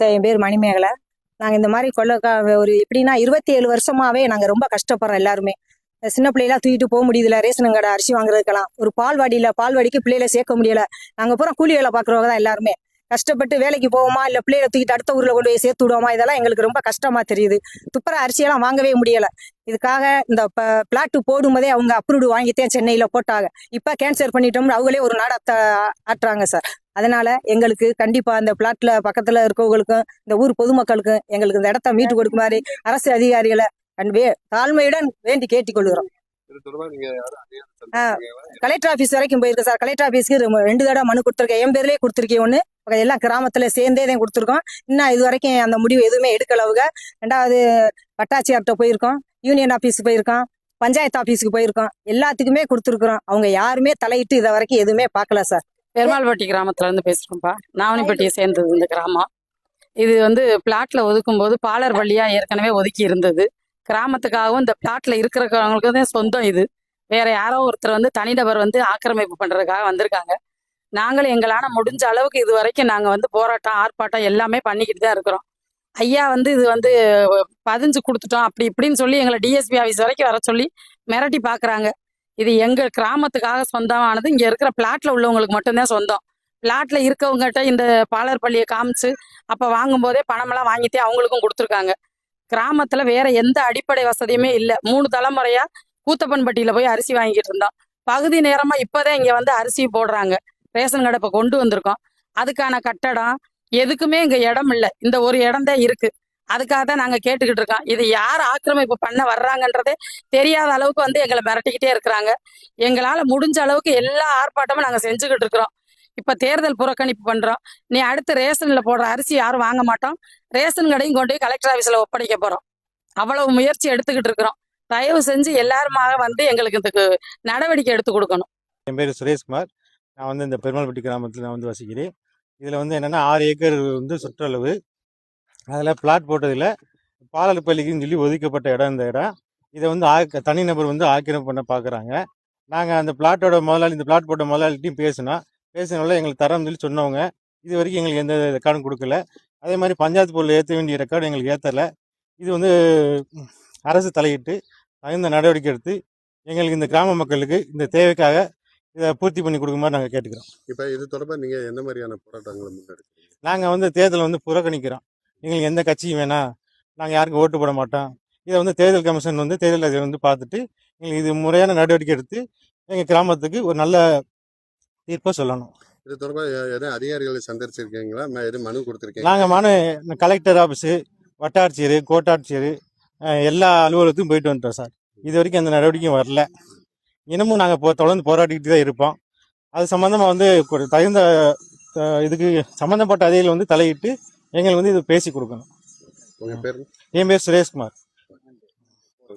Sir என் பேர் மணிமேகலை. நாங்கள் இந்த மாதிரி ஒரு எப்படின்னா 27 வருஷமாவே நாங்கள் ரொம்ப கஷ்டப்படுறோம் எல்லாருமே. சின்ன பிள்ளைலாம் தூக்கிட்டு போக முடியுதுல, ரேஷன் கடை அரிசி வாங்குறதுக்கெல்லாம் ஒரு பால்வாடிக்கு பிள்ளைகளை சேர்க்க முடியல. நாங்கள் பூரா கூலி வேலை பார்க்குறவங்க தான் எல்லாருமே. கஷ்டப்பட்டு வேலைக்கு போவோமா இல்லை பிள்ளைகளை தூக்கிட்டு அடுத்த ஊரில் கொண்டு போய் சேர்த்து விடுவோமா, இதெல்லாம் எங்களுக்கு ரொம்ப கஷ்டமா தெரியுது. துப்புற அரிசியெல்லாம் வாங்கவே முடியல. இதுக்காக இந்த பிளாட்டு போடும்போதே அவங்க அப்ரூவ்டு வாங்கித்தான் சென்னையில் போட்டாங்க. இப்போ கேன்சல் பண்ணிட்டோம்னு அவங்களே ஒரு நாடத்தை ஆட்டுறாங்க சார். அதனால எங்களுக்கு கண்டிப்பா அந்த பிளாட்ல பக்கத்துல இருக்கவங்களுக்கும் இந்த ஊர் பொதுமக்களுக்கும் எங்களுக்கு இந்த இடத்த மீட்டு கொடுக்குமாறு அரசு அதிகாரிகளை தாழ்மையுடன் வேண்டி கேட்டுக்கொள்கிறோம். கலெக்டர் ஆபீஸ் வரைக்கும் போயிருக்கு சார். கலெக்டர் ஆபீஸ்க்கு 2 தடவை மனு கொடுத்துருக்கேன். என் பேர்லயே கொடுத்துருக்கேன். ஒண்ணு எல்லாம் கிராமத்துல சேர்ந்தே தான் கொடுத்துருக்கோம். இன்னும் இது வரைக்கும் அந்த முடிவு எதுவுமே எடுக்கலவுங்க. 2வது வட்டாட்சியர்கிட்ட போயிருக்கோம், யூனியன் ஆபீஸ் போயிருக்கோம், பஞ்சாயத்து ஆபீஸுக்கு போயிருக்கோம். எல்லாத்துக்குமே கொடுத்துருக்குறோம். அவங்க யாருமே தலையிட்டு இதை வரைக்கும் எதுவுமே பார்க்கல சார். பெருமாள்பட்டி கிராமத்துல இருந்து பேசுறோம்ப்பா. நாவனிப்பட்டியை சேர்ந்தது இந்த கிராமம். இது பிளாட்ல ஒதுக்கும் போது பாலர் வழியா ஏற்கனவே ஒதுக்கி இருந்தது. கிராமத்துக்காகவும் இந்த பிளாட்ல இருக்கிறவங்களுக்கு தான் சொந்தம். இது வேற யாரோ ஒருத்தர் தனிநபர் ஆக்கிரமிப்பு பண்றதுக்காக வந்திருக்காங்க. நாங்களும் எங்களால முடிஞ்ச அளவுக்கு இது வரைக்கும் நாங்க போராட்டம் ஆர்ப்பாட்டம் எல்லாமே பண்ணிக்கிட்டு தான் இருக்கிறோம். ஐயா இது பதிஞ்சு கொடுத்துட்டோம் அப்படி இப்படின்னு சொல்லி எங்களை டிஎஸ்பி ஆஃபீஸ் வரைக்கும் வர சொல்லி மிரட்டி பாக்குறாங்க. இது எங்க கிராமத்துக்காக சொந்தமானது. இங்க இருக்கிற பிளாட்ல உள்ளவங்களுக்கு மட்டும்தான் சொந்தம். பிளாட்ல இருக்கவங்ககிட்ட இந்த பாலர் பள்ளியை காமிச்சு அப்ப வாங்கும் போதே பணமெல்லாம் வாங்கிட்டே அவங்களுக்கும் கொடுத்துருக்காங்க. கிராமத்துல வேற எந்த அடிப்படை வசதியுமே இல்லை. 3 தலைமுறையா கூத்தப்பன்பட்டியில போய் அரிசி வாங்கிட்டு இருந்தோம். பகுதி நேரமா இப்பதான் இங்க அரிசி போடுறாங்க. ரேஷன் கடை இப்ப கொண்டு வந்திருக்கோம். அதுக்கான கட்டடம் எதுக்குமே இங்க இடம் இல்லை. இந்த ஒரு இடம் தான் இருக்கு. அதுக்காக தான் நாங்க கேட்டுக்கிட்டு இருக்கோம். இது யார் ஆக்கிரமிப்பு பண்ண வர்றாங்கன்றதே தெரியாத அளவுக்கு எங்களை மிரட்டிக்கிட்டே இருக்கிறாங்க. எங்களால முடிஞ்ச அளவுக்கு எல்லா ஆர்ப்பாட்டமும் நாங்க செஞ்சுக்கிட்டு இருக்கிறோம். இப்ப தேர்தல் புறக்கணிப்பு பண்றோம். நீ அடுத்து ரேஷன்ல போடுற அரிசி யாரும் வாங்க மாட்டோம், ரேஷன் கடையும் கொண்டு போய் கலெக்டர் ஆபீஸ்ல ஒப்படைக்க போறோம். அவ்வளவு முயற்சி எடுத்துக்கிட்டு இருக்கிறோம். தயவு செஞ்சு எல்லாருமாக எங்களுக்கு இதுக்கு நடவடிக்கை எடுத்து கொடுக்கணும். என் பேர் சுரேஷ்குமார். நான் இந்த பெருமாள்பட்டி கிராமத்தில் நான் வசிக்கிறேன். இதில் என்னென்னா 6 ஏக்கர் சுற்றளவு. அதில் பிளாட் போட்டதில் பாலர் பள்ளிக்குன்னு சொல்லி ஒதுக்கப்பட்ட இடம். இந்த இடம் இதை தனிநபர் ஆக்கிரமிப்பு பண்ண பார்க்குறாங்க. நாங்கள் அந்த பிளாட்டோட முதலாளி, இந்த பிளாட் போட்ட முதலாளிட்டையும் பேசினால எங்களுக்கு தரம் சொல்லி சொன்னவங்க இது வரைக்கும் எங்களுக்கு எந்த ரெக்கார்டும் கொடுக்கல. அதே மாதிரி பஞ்சாயத்து பொருள் ஏற்ற வேண்டிய ரெக்கார்டு எங்களுக்கு ஏற்றலை. இது அரசு தலையிட்டு தகுந்த நடவடிக்கை எடுத்து எங்களுக்கு இந்த கிராம மக்களுக்கு இந்த தேவைக்காக இதை பூர்த்தி பண்ணி கொடுக்குமாறு நாங்கள் கேட்டுக்கிறோம். இப்போ இது தொடர்பாக நீங்கள் எந்த மாதிரியான போராட்டங்களை முன்னெடுக்கிறீங்க? நாங்கள் தேர்தல் புறக்கணிக்கிறோம். எங்களுக்கு எந்த கட்சியும் வேணாம், நாங்கள் யாருக்கும் ஓட்டு போட மாட்டோம். இதை தேர்தல் கமிஷன் தேர்தல் அதிகாரி பார்த்துட்டு எங்களுக்கு இது முறையான நடவடிக்கை எடுத்து எங்கள் கிராமத்துக்கு ஒரு நல்ல தீர்ப்பை சொல்லணும். இது தொடர்பாக எதுவும் அதிகாரிகளை சந்திச்சிருக்கீங்களா? எதுவும் மனு கொடுத்துருக்கீங்க? நாங்கள் மனு கலெக்டர் ஆஃபீஸு, வட்டாட்சியர், கோட்டாட்சியர் எல்லா அலுவலகத்துக்கும் போயிட்டு வந்துட்டோம் சார். இது வரைக்கும் அந்த நடவடிக்கையும் வரல. இன்னமும் நாங்கள் தொடர்ந்து போராடிக்கிட்டு தான் இருப்போம். அது சம்மந்தமாக தகுந்த இதுக்கு சம்மந்தப்பட்ட அதிகாரிகள் தலையிட்டு எங்களுக்கு இது பேசி கொடுக்கணும். உங்கள் பேர்? என் பேர் சுரேஷ்குமார்.